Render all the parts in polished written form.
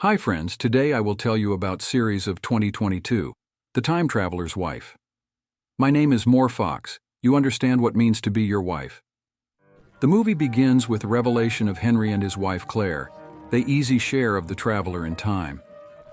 Hi friends, today I will tell you about series of 2022, The Time Traveler's Wife. My name is Moore Fox. You understand what means to be your wife. The movie begins with the revelation of Henry and his wife Claire, the easy share of the traveler in time.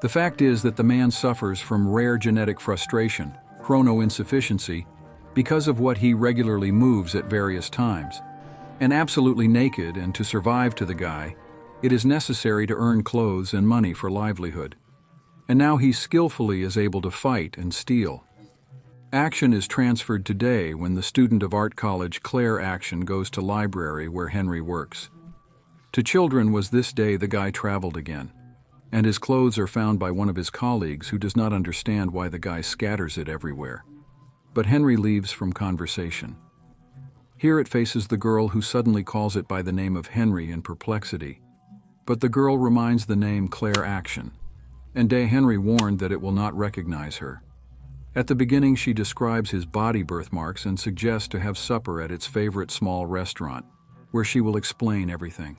The fact is that the man suffers from rare genetic frustration, chrono insufficiency, because of what he regularly moves at various times. And absolutely naked, and to survive to the guy, it is necessary to earn clothes and money for livelihood. And now he skillfully is able to fight and steal. Action is transferred today when the student of art college Claire Action goes to library where Henry works. To children was this day the guy traveled again, and his clothes are found by one of his colleagues who does not understand why the guy scatters it everywhere. But Henry leaves from conversation. Here it faces the girl who suddenly calls it by the name of Henry in Perplexity. But the girl reminds the name Claire Action, and Henry warned that it will not recognize her. At the beginning she describes his body birthmarks and suggests to have supper at its favorite small restaurant, where she will explain everything.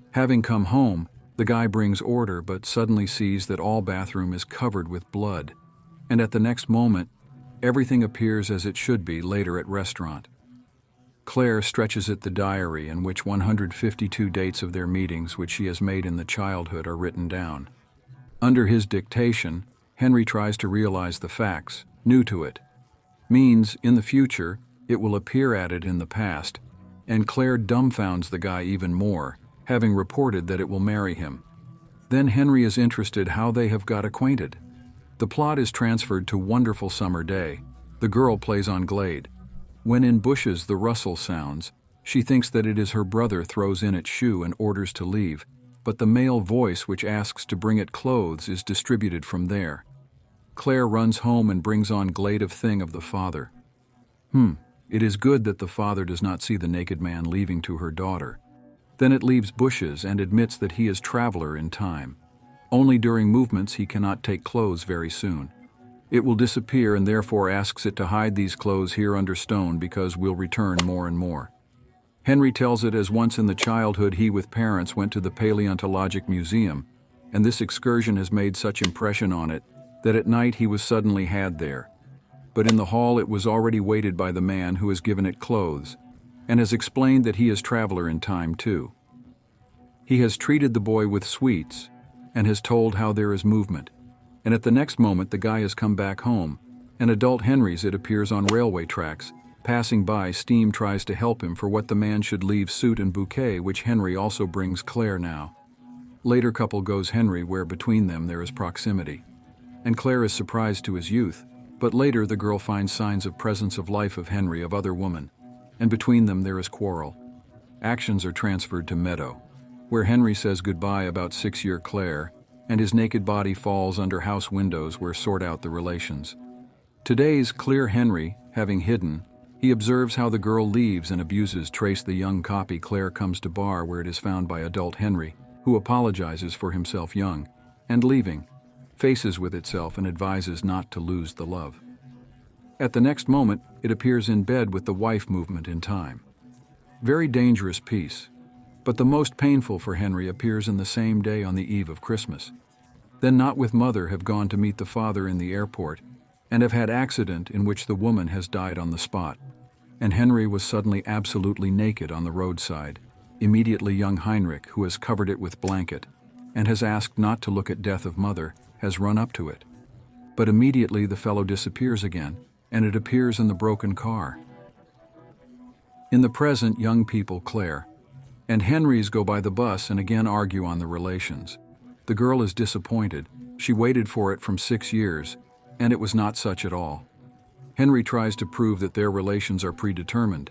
Having come home, the guy brings order but suddenly sees that all bathroom is covered with blood, and at the next moment, everything appears as it should be later at restaurant. Claire stretches at the diary in which 152 dates of their meetings which she has made in the childhood are written down. Under his dictation, Henry tries to realize the facts, new to it. Means, in the future, it will appear added in the past, and Claire dumbfounds the guy even more, having reported that it will marry him. Then Henry is interested how they have got acquainted. The plot is transferred to Wonderful Summer Day. The girl plays on glade. When in bushes the rustle sounds, she thinks that it is her brother throws in its shoe and orders to leave, but the male voice which asks to bring it clothes is distributed from there. Claire runs home and brings on glade of thing of the father. It is good that the father does not see the naked man leaving to her daughter. Then it leaves bushes and admits that he is traveler in time. Only during movements he cannot take clothes very soon. It will disappear and therefore asks it to hide these clothes here under stone because we'll return more and more. Henry tells it as once in the childhood he with parents went to the Paleontologic Museum, and this excursion has made such impression on it that at night he was suddenly had there. But in the hall it was already waited by the man who has given it clothes, and has explained that he is traveler in time too. He has treated the boy with sweets, and has told how there is movement. And at the next moment the guy has come back home, and adult Henry's it appears on railway tracks. Passing by, Steam tries to help him for what the man should leave suit and bouquet, which Henry also brings Claire now. Later couple goes Henry where between them there is proximity. And Claire is surprised to his youth, but later the girl finds signs of presence of life of Henry of other woman, and between them there is quarrel. Actions are transferred to Meadow, where Henry says goodbye about 6-year Claire, and his naked body falls under house windows where sort out the relations. Today's clear Henry, having hidden, he observes how the girl leaves and abuses trace the young copy Claire comes to bar where it is found by adult Henry, who apologizes for himself young, and leaving, faces with itself and advises not to lose the love. At the next moment, it appears in bed with the wife movement in time. Very dangerous piece. But the most painful for Henry appears in the same day on the eve of Christmas. Then not with mother have gone to meet the father in the airport, and have had accident in which the woman has died on the spot. And Henry was suddenly absolutely naked on the roadside. Immediately young Heinrich, who has covered it with blanket, and has asked not to look at death of mother, has run up to it. But immediately the fellow disappears again, and it appears in the broken car. In the present, young people Claire and Henry's go by the bus and again argue on the relations. The girl is disappointed. She waited for it from 6 years, and it was not such at all. Henry tries to prove that their relations are predetermined.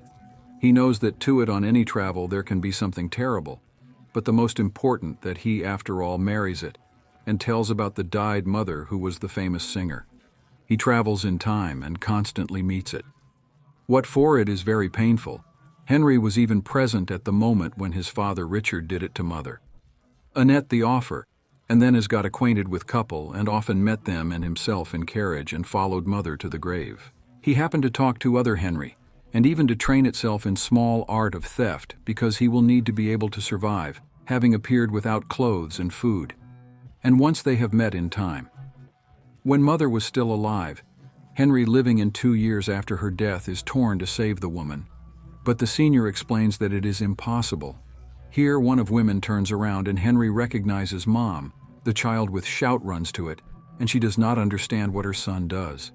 He knows that to it on any travel there can be something terrible, but the most important that he after all marries it, and tells about the died mother who was the famous singer. He travels in time and constantly meets it. What for it is very painful. Henry was even present at the moment when his father Richard did it to mother. Annette the offer, and then has got acquainted with couple and often met them and himself in carriage and followed mother to the grave. He happened to talk to other Henry, and even to train itself in small art of theft because he will need to be able to survive, having appeared without clothes and food. and once they have met in time. When Mother was still alive, Henry, living in 2 years after her death, is torn to save the woman. But the senior explains that it is impossible. Here, one of women turns around and Henry recognizes Mom. The child with shout runs to it, and she does not understand what her son does.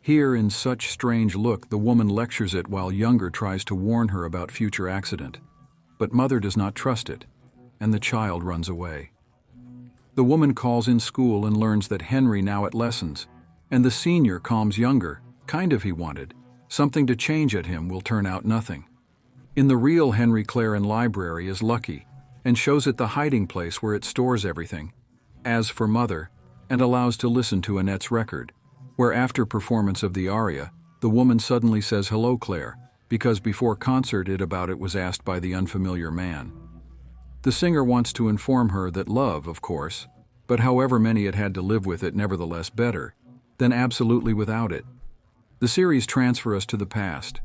Here, in such strange look, the woman lectures it while Younger tries to warn her about future accident. But Mother does not trust it, and the child runs away. The woman calls in school and learns that Henry now at lessons, and the senior calms Younger, kind of he wanted. Something to change at him will turn out nothing. In the real Henry, Claire in library is lucky, and shows it the hiding place where it stores everything. As for Mother, and allows to listen to Annette's record, where after performance of the aria, the woman suddenly says hello Claire, because before concert it was asked by the unfamiliar man. The singer wants to inform her that love, of course, but however many it had to live with it nevertheless better than absolutely without it. The series transfers us to the past.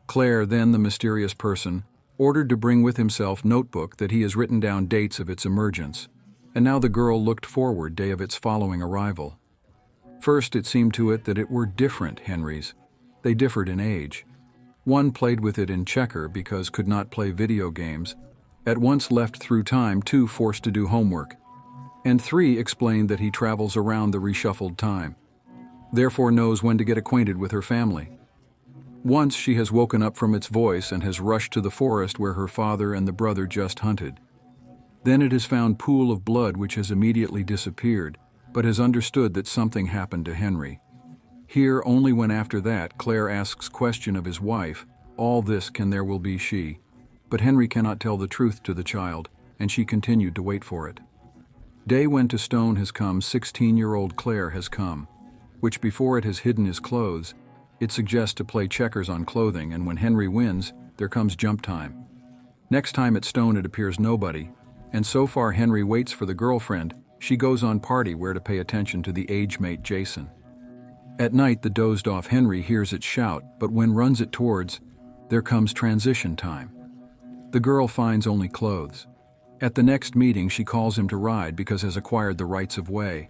Claire, then the mysterious person, ordered to bring with himself notebook that he has written down dates of its emergence, and now the girl looked forward day of its following arrival. First it seemed to it that it were different Henrys. They differed in age. One played with it in checker because could not play video games, at once left through time, 2 forced to do homework, and 3 explained that he travels around the reshuffled time, therefore knows when to get acquainted with her family. Once she has woken up from its voice and has rushed to the forest where her father and the brother just hunted. Then it has found pool of blood which has immediately disappeared, but has understood that something happened to Henry. Here only when after that Claire asks question of his wife, all this can there will be she. But Henry cannot tell the truth to the child, and she continued to wait for it. Day when to stone has come, 16-year-old Claire has come, which before it has hidden his clothes, it suggests to play checkers on clothing, and when Henry wins, there comes jump time. Next time at stone it appears nobody, and so far Henry waits for the girlfriend. She goes on party where to pay attention to the age mate Jason. At night the dozed off Henry hears it shout, but when runs it towards, there comes transition time. The girl finds only clothes. At the next meeting she calls him to ride because has acquired the rights of way.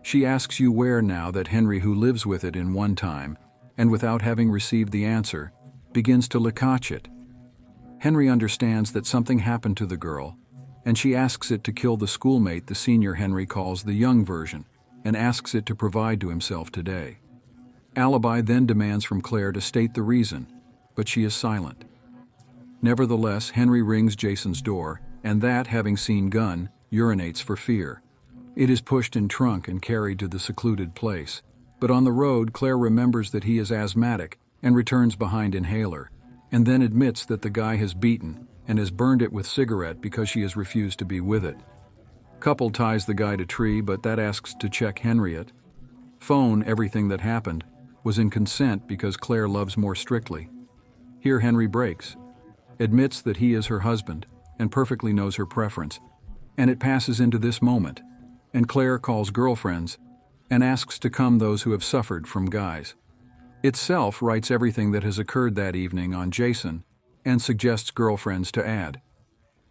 She asks you where now that Henry, who lives with it in one time, and without having received the answer, begins to lecach it. Henry understands that something happened to the girl, and she asks it to kill the schoolmate the senior Henry calls the young version, and asks it to provide to himself today. Alibi then demands from Claire to state the reason, but she is silent. Nevertheless, Henry rings Jason's door, and that, having seen gun, urinates for fear. It is pushed in trunk and carried to the secluded place. But on the road, Claire remembers that he is asthmatic and returns behind inhaler, and then admits that the guy has beaten and has burned it with cigarette because she has refused to be with it. Couple ties the guy to tree, but that asks to check Henriette. Phone everything that happened, was in consent because Claire loves more strictly. Here Henry breaks, admits that he is her husband, and perfectly knows her preference, and it passes into this moment, and Claire calls girlfriends, and asks to come those who have suffered from guys. Itself writes everything that has occurred that evening on Jason, and suggests girlfriends to add.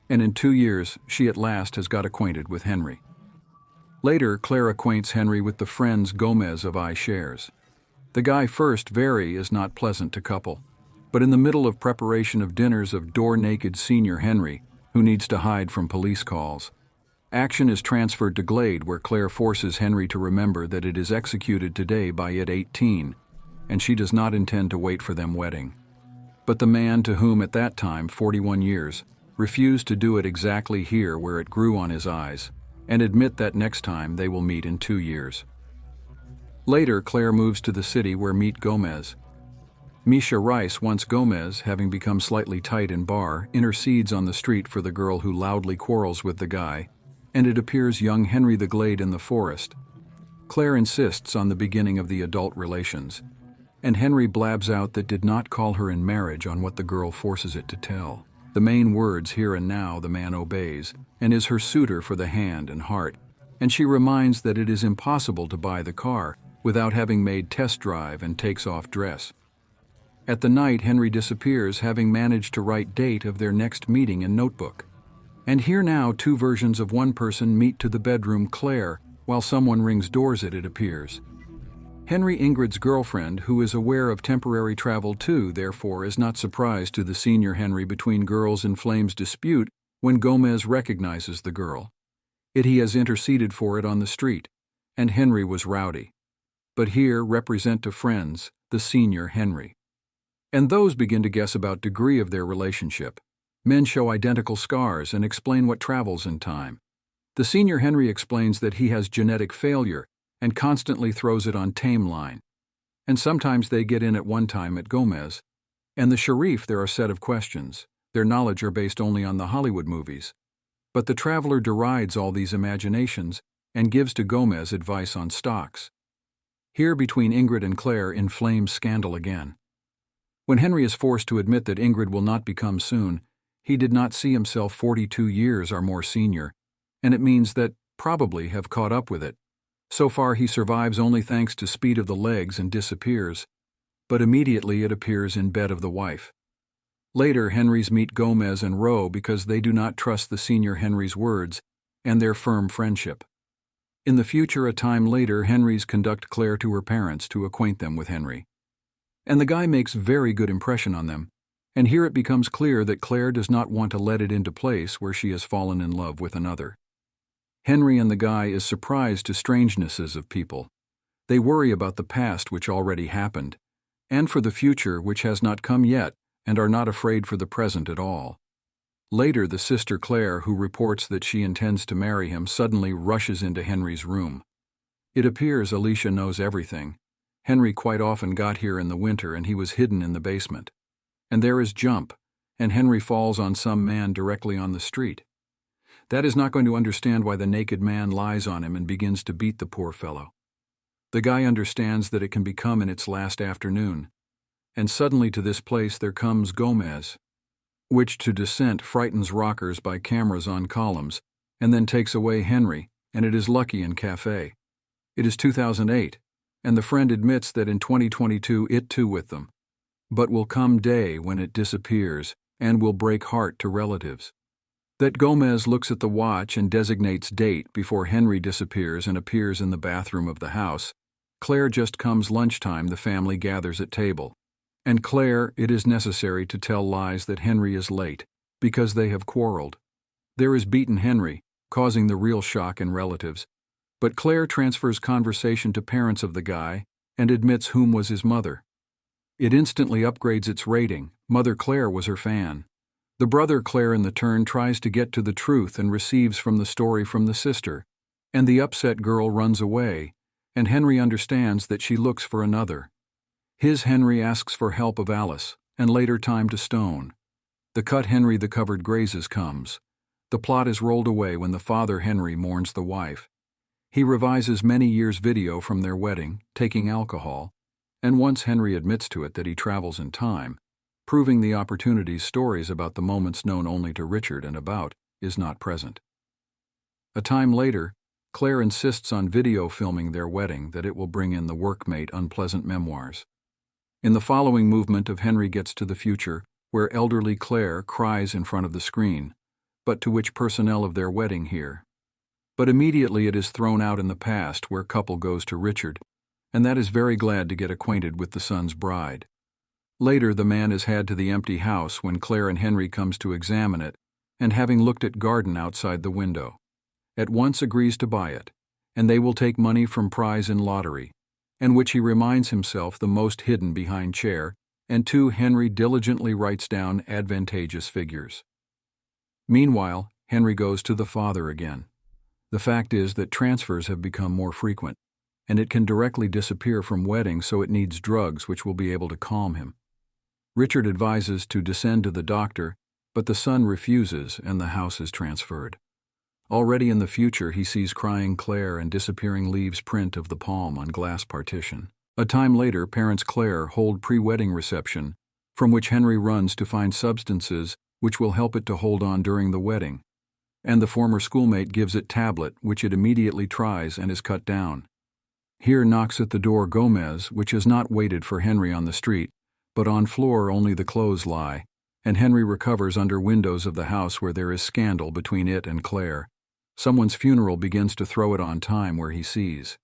And in 2 years, she at last has got acquainted with Henry. Later, Claire acquaints Henry with the friends Gomez of iShares. The guy first very is not pleasant to couple, but in the middle of preparation of dinners of door-naked senior Henry, who needs to hide from police calls. Action is transferred to Glade, where Claire forces Henry to remember that it is executed today by it 18, and she does not intend to wait for them wedding. But the man to whom at that time, 41 years, refused to do it exactly here where it grew on his eyes, and admit that next time they will meet in 2 years. Later, Claire moves to the city where meet Gomez. Misha Rice, once Gomez, having become slightly tight in bar, intercedes on the street for the girl who loudly quarrels with the guy, and it appears young Henry the Glade in the forest. Claire insists on the beginning of the adult relations, and Henry blabs out that did not call her in marriage on what the girl forces it to tell. The main words, here and now, the man obeys, and is her suitor for the hand and heart, and she reminds that it is impossible to buy the car without having made test drive, and takes off dress. At the night, Henry disappears, having managed to write date of their next meeting in notebook. And here now two versions of one person meet to the bedroom Claire, while someone rings doors it appears. Henry Ingrid's girlfriend, who is aware of temporary travel too, therefore is not surprised to the senior Henry between girls in flames dispute when Gomez recognizes the girl. He has interceded for it on the street, and Henry was rowdy. But here represent to friends the senior Henry. And those begin to guess about degree of their relationship. Men show identical scars and explain what travels in time. The senior Henry explains that he has genetic failure and constantly throws it on tame line. And sometimes they get in at one time at Gomez. And the Sharif, there are a set of questions. Their knowledge are based only on the Hollywood movies. But the traveler derides all these imaginations and gives to Gomez advice on stocks. Here between Ingrid and Claire inflames scandal again. When Henry is forced to admit that Ingrid will not become soon, he did not see himself 42 years or more senior, and it means that probably have caught up with it. So far he survives only thanks to speed of the legs and disappears, but immediately it appears in bed of the wife. Later Henrys meet Gomez and Rowe because they do not trust the senior Henry's words and their firm friendship. In the future, a time later, Henrys conduct Claire to her parents to acquaint them with Henry. And the guy makes very good impression on them, and here it becomes clear that Claire does not want to let it into place where she has fallen in love with another. Henry and the guy is surprised to strangenesses of people. They worry about the past which already happened, and for the future which has not come yet, and are not afraid for the present at all. Later, the sister Claire, who reports that she intends to marry him, suddenly rushes into Henry's room. It appears Alicia knows everything. Henry quite often got here in the winter and he was hidden in the basement. And there is jump, and Henry falls on some man directly on the street. That is not going to understand why the naked man lies on him and begins to beat the poor fellow. The guy understands that it can become in its last afternoon. And suddenly to this place there comes Gomez, which to descent frightens rockers by cameras on columns, and then takes away Henry, and it is lucky in cafe. It is 2008, and the friend admits that in 2022 it too with them. But will come day when it disappears, and will break heart to relatives. That Gomez looks at the watch and designates date before Henry disappears and appears in the bathroom of the house. Claire just comes lunchtime, the family gathers at table. And Claire, it is necessary to tell lies that Henry is late, because they have quarreled. There is beaten Henry, causing the real shock in relatives. But Claire transfers conversation to parents of the guy and admits whom was his mother. It instantly upgrades its rating. Mother Claire was her fan. The brother Claire in the turn tries to get to the truth and receives from the story from the sister, and the upset girl runs away, and Henry understands that she looks for another. His Henry asks for help of Alice, and later time to stone. The cut Henry the covered grazes comes. The plot is rolled away when the father Henry mourns the wife. He revises many years' video from their wedding, taking alcohol, and once Henry admits to it that he travels in time, proving the opportunities stories about the moments known only to Richard and about is not present. A time later, Claire insists on video filming their wedding that it will bring in the workmate unpleasant memoirs. In the following movement of Henry gets to the future, where elderly Claire cries in front of the screen, but to which personnel of their wedding hear. But immediately it is thrown out in the past where couple goes to Richard, and that is very glad to get acquainted with the son's bride. Later the man is had to the empty house when Claire and Henry comes to examine it, and having looked at garden outside the window, at once agrees to buy it, and they will take money from prize in lottery, and which he reminds himself the most hidden behind chair, and Henry diligently writes down advantageous figures. Meanwhile, Henry goes to the father again. The fact is that transfers have become more frequent, and it can directly disappear from wedding, so it needs drugs which will be able to calm him. Richard advises to descend to the doctor, but the son refuses and the house is transferred. Already in the future he sees crying Claire and disappearing leaves print of the palm on glass partition. A time later, parents Claire hold pre-wedding reception, from which Henry runs to find substances which will help it to hold on during the wedding, and the former schoolmate gives it tablet which it immediately tries and is cut down. Here knocks at the door Gomez, which has not waited for Henry on the street, but on floor only the clothes lie, and Henry recovers under windows of the house where there is scandal between it and Claire. Someone's funeral begins to throw it on time where he sees.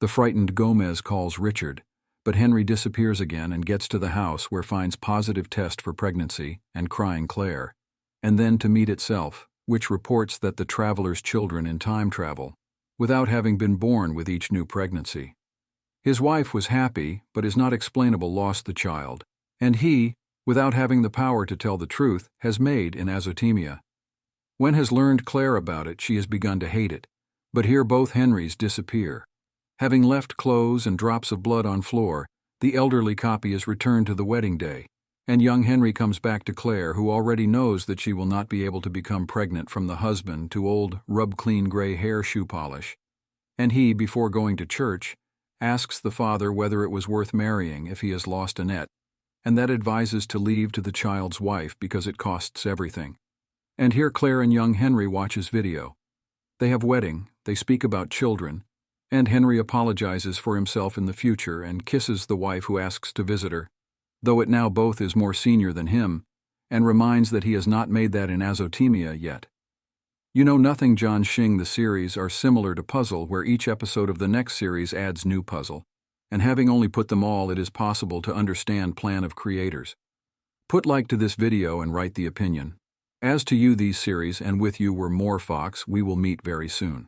The frightened Gomez calls Richard, but Henry disappears again and gets to the house where finds positive test for pregnancy and crying Claire, and then to meet itself, which reports that the traveler's children in time travel, without having been born with each new pregnancy. His wife was happy, but is not explainable lost the child, and he, without having the power to tell the truth, has made in azotemia. When has learned Claire about it, she has begun to hate it, but here both Henrys disappear. Having left clothes and drops of blood on floor, the elderly copy is returned to the wedding day, and young Henry comes back to Claire, who already knows that she will not be able to become pregnant from the husband to old rub-clean gray hair shoe polish. And he, before going to church, asks the father whether it was worth marrying if he has lost Annette, and that advises to leave to the child's wife because it costs everything. And here Claire and young Henry watch his video. They have wedding, they speak about children, and Henry apologizes for himself in the future and kisses the wife who asks to visit her, though it now both is more senior than him, and reminds that he has not made that in azotemia yet. You Know Nothing John Xing the series are similar to Puzzle, where each episode of the next series adds new puzzle, and having only put them all, it is possible to understand plan of creators. Put like to this video and write the opinion. As to you these series, and with you were more Fox, we will meet very soon.